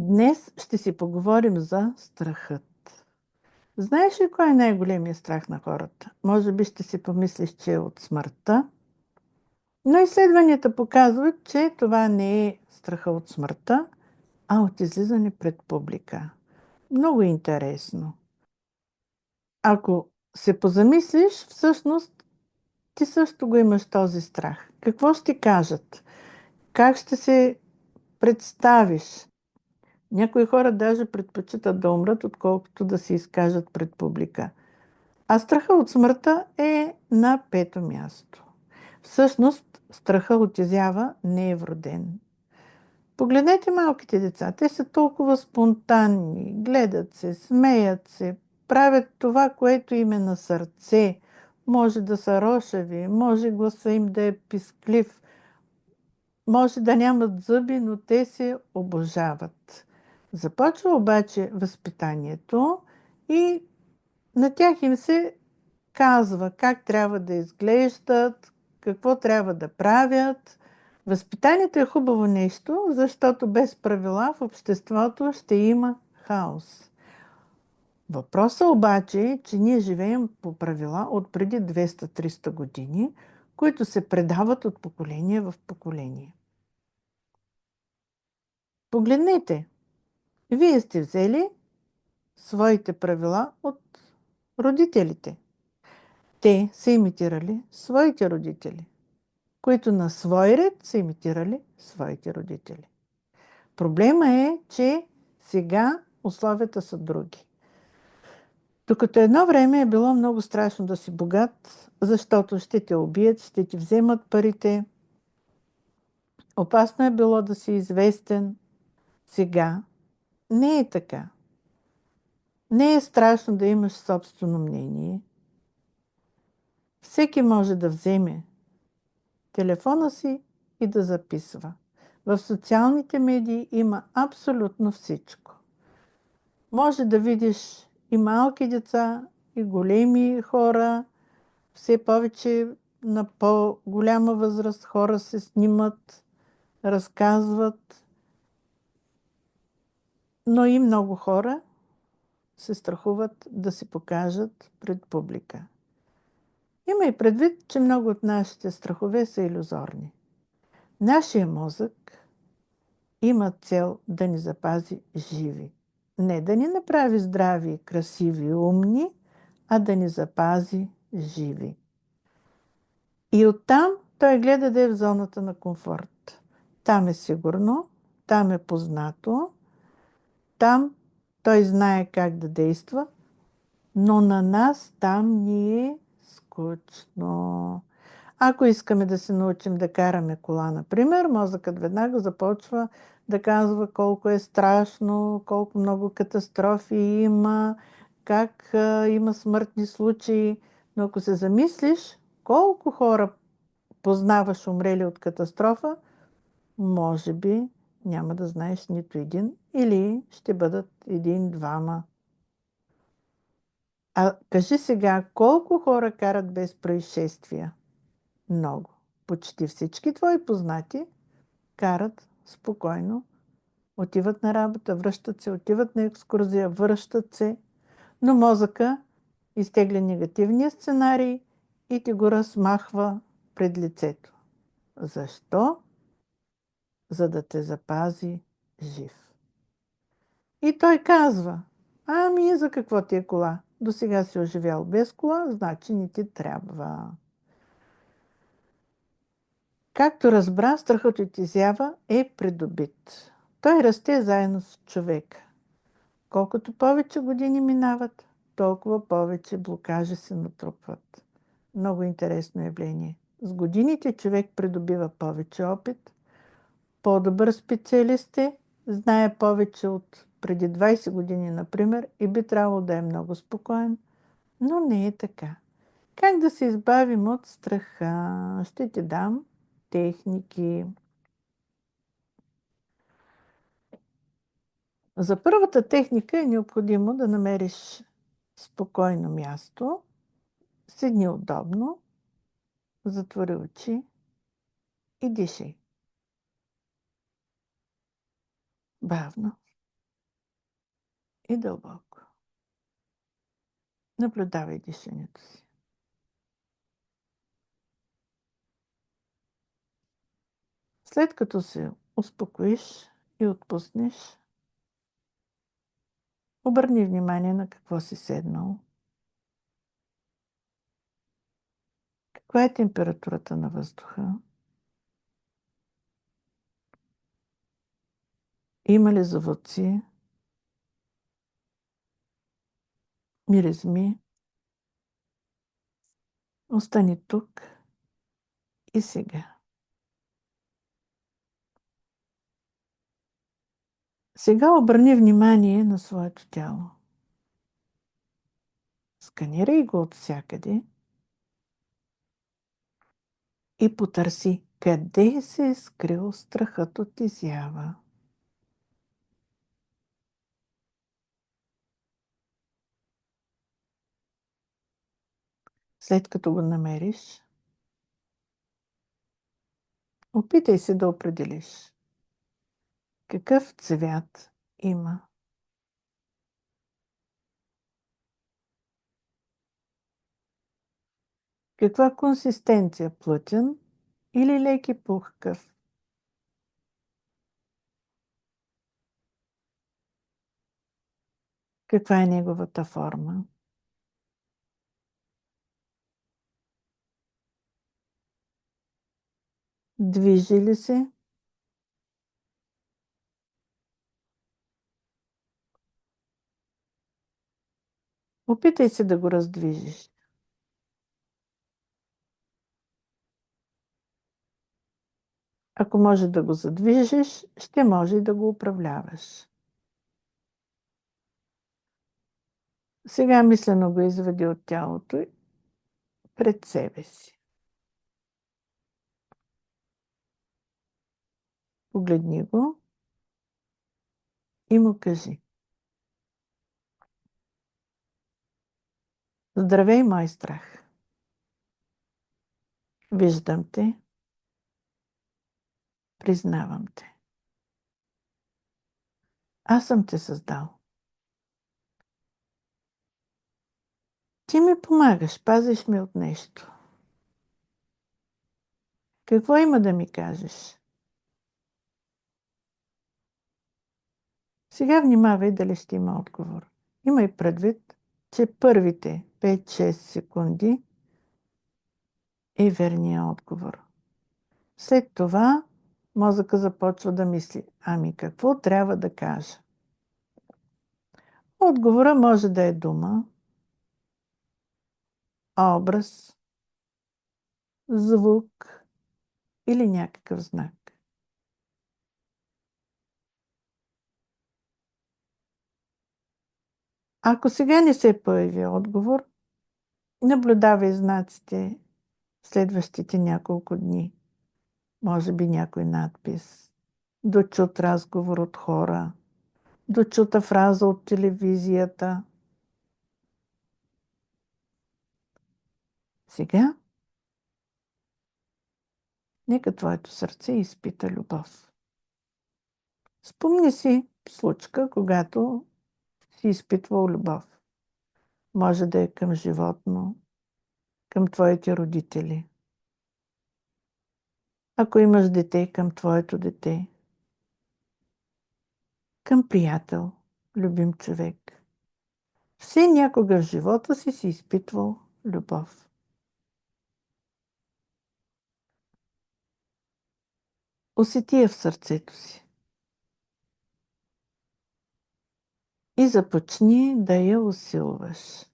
Днес ще си поговорим за страхът. Знаеш ли кой е най-големият страх на хората? Може би ще си помислиш, че е от смъртта, но изследванията показват, че това не е страха от смъртта, а от излизане пред публика. Много интересно. Ако се позамислиш, всъщност ти също го имаш този страх. Какво ще кажат? Как ще се представиш? Някои хора даже предпочитат да умрат, отколкото да се изкажат пред публика. А страха от смъртта е на пето място. Всъщност, страха от изява не е вроден. Погледнете малките деца. Те са толкова спонтанни, гледат се, смеят се, правят това, което им е на сърце. Може да са рошави, може гласа им да е писклив, може да нямат зъби, но те се обожават. Започва обаче възпитанието и на тях им се казва как трябва да изглеждат, какво трябва да правят. Възпитанието е хубаво нещо, защото без правила в обществото ще има хаос. Въпросът обаче е, че ние живеем по правила от преди 200-300 години, които се предават от поколение в поколение. Погледнете, вие сте взели своите правила от родителите. Те са имитирали своите родители, които на свой ред са имитирали своите родители. Проблема е, че сега условията са други. Докато едно време е било много страшно да си богат, защото ще те убият, ще ти вземат парите. Опасно е било да си известен. Сега не е така. Не е страшно да имаш собствено мнение. Всеки може да вземе телефона си и да записва. В социалните медии има абсолютно всичко. Може да видиш и малки деца, и големи хора, все повече на по-голяма възраст хора се снимат, разказват, но и много хора се страхуват да се покажат пред публика. Има и предвид, че много от нашите страхове са илюзорни. Нашия мозък има цел да ни запази живи. Не да ни направи здрави, красиви, умни, а да ни запази живи. И оттам той гледа да е в зоната на комфорт. Там е сигурно, там е познато, там той знае как да действа, но на нас там ни е скучно. Ако искаме да се научим да караме кола, например, мозъкът веднага започва да казва колко е страшно, колко много катастрофи има, как има смъртни случаи. Но ако се замислиш колко хора познаваш умрели от катастрофа, може би няма да знаеш нито един или ще бъдат един-двама. А кажи сега, колко хора карат без происшествия? Много. Почти всички твои познати карат спокойно. Отиват на работа, връщат се, отиват на екскурзия, връщат се. Но мозъка изтегля негативния сценарий и ти го размахва пред лицето. Защо? За да те запази жив. И той казва, ами за какво ти е кола? До сега си оживял без кола, значи не ти трябва. Както разбра, страхът от изява е придобит. Той расте заедно с човека. Колкото повече години минават, толкова повече блокажи се натрупват. Много интересно явление. С годините човек придобива повече опит, по-добър специалист е, знае повече от преди 20 години, например, и би трябвало да е много спокоен, но не е така. Как да се избавим от страха? Ще ти дам техники. За първата техника е необходимо да намериш спокойно място, седни удобно, затвори очи и дишай. Бавно. и дълбоко. Наблюдавай дишането си. След като се успокоиш и отпуснеш, обърни внимание на какво си седнал. Каква е температурата на въздуха? Има ли звуци, миризми? Остани тук и сега. Сега обърни внимание на своето тяло. Сканирай го от всякъде и потърси къде се е скрил страхът от изява. След като го намериш, опитай се да определиш какъв цвят има. Каква консистенция? Плътен или лек и пухкав? Каква е неговата форма? Движи ли се? Опитай се да го раздвижиш. Ако може да го задвижиш, ще може и да го управляваш. Сега мислено го извади от тялото пред себе си. Погледни го и му кажи: Здравей, мой страх! Виждам те, признавам те. Аз съм те създал. Ти ми помагаш, пазиш ме от нещо. Какво има да ми кажеш? Сега внимавай дали ще има отговор. Имай предвид, че първите 5-6 секунди е верният отговор. След това мозъка започва да мисли: ами какво трябва да кажа? Отговора може да е дума, образ, звук или някакъв знак. Ако сега не се появи отговор, наблюдавай знаците следващите няколко дни. Може би някой надпис, дочут разговор от хора, дочута фраза от телевизията. Сега нека твоето сърце изпита любов. Спомни си случка, когато си изпитвал любов. Може да е към животно, към твоите родители. Ако имаш дете, към твоето дете. Към приятел, любим човек. Все някога в живота си изпитвал любов. Усети я в сърцето си и започни да я усилваш.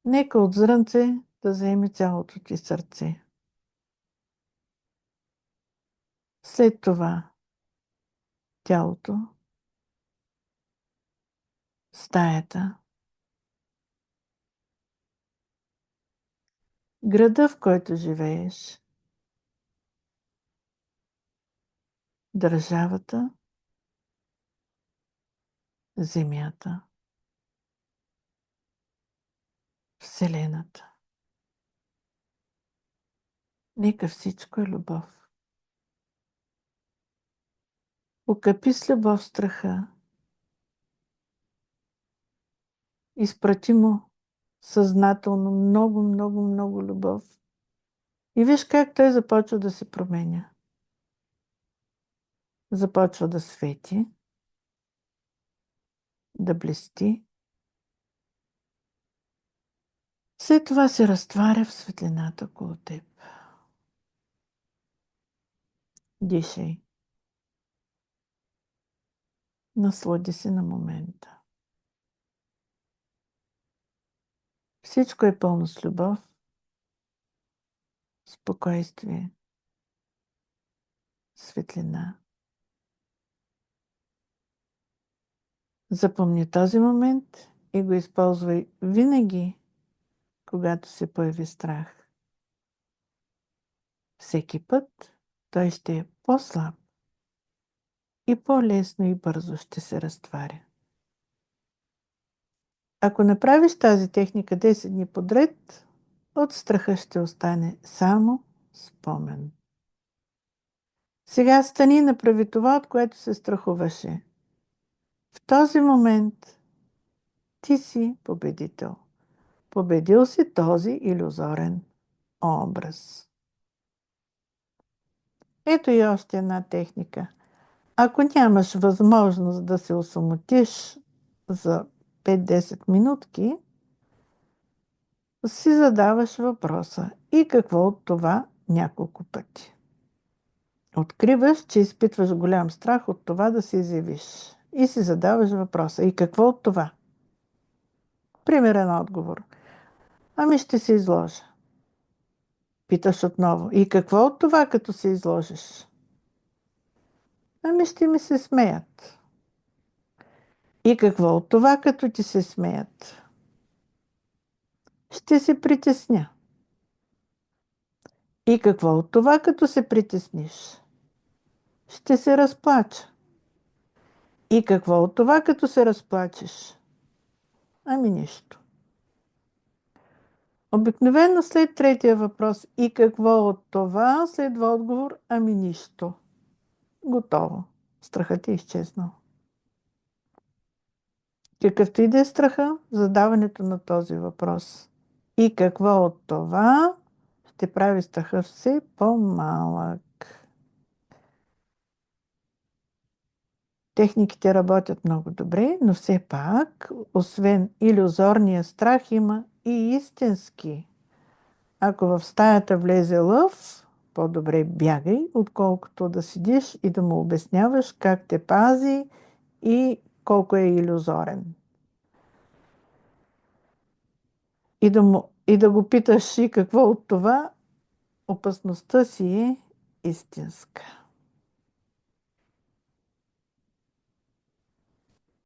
Нека от зрънце да заеме цялото ти сърце. След това тялото, стаята, града, в който живееш, държавата, земята, Вселената. Нека всичко е любов. Окъпи с любов страха, изпрати му съзнателно много, много, много любов и виж как той започва да се променя. Започва да свети, да блести. След това се разтваря в светлината около теб. Дишай. Наслади се на момента. Всичко е пълно с любов, спокойствие, светлина. Запомни този момент и го използвай винаги, когато се появи страх. Всеки път той ще е по-слаб и по-лесно и бързо ще се разтваря. Ако направиш тази техника 10 дни подред, от страха ще остане само спомен. Сега стани и направи това, от което се страхуваше. В този момент ти си победител. Победил си този илюзорен образ. Ето и още една техника. Ако нямаш възможност да се осамотиш за 5-10 минутки, си задаваш въпроса: и какво от това няколко пъти? Откриваш, че изпитваш голям страх от това да се изявиш. И си задаваш въпроса: и какво от това? Примерен отговор: ами ще се изложа. Питаш отново: и какво от това, като се изложиш? Ами ще ми се смеят. И какво от това, като ти се смеят? Ще се притесня. И какво от това, като се притесниш? Ще се разплача. И какво от това, като се разплачеш? Ами нищо. Обикновено след третия въпрос: и какво от това, следва отговор: ами нищо. Готово. Страхът е изчезнал. Какъвто и да е страха, задаването на този въпрос: и какво от това, ще прави страха все по-малък. Техниките работят много добре, но все пак, освен илюзорния страх, има и истински. Ако в стаята влезе лъв, по-добре бягай, отколкото да седиш и да му обясняваш как те пази и колко е илюзорен. И да го питаш: и какво от това, опасността си е истинска.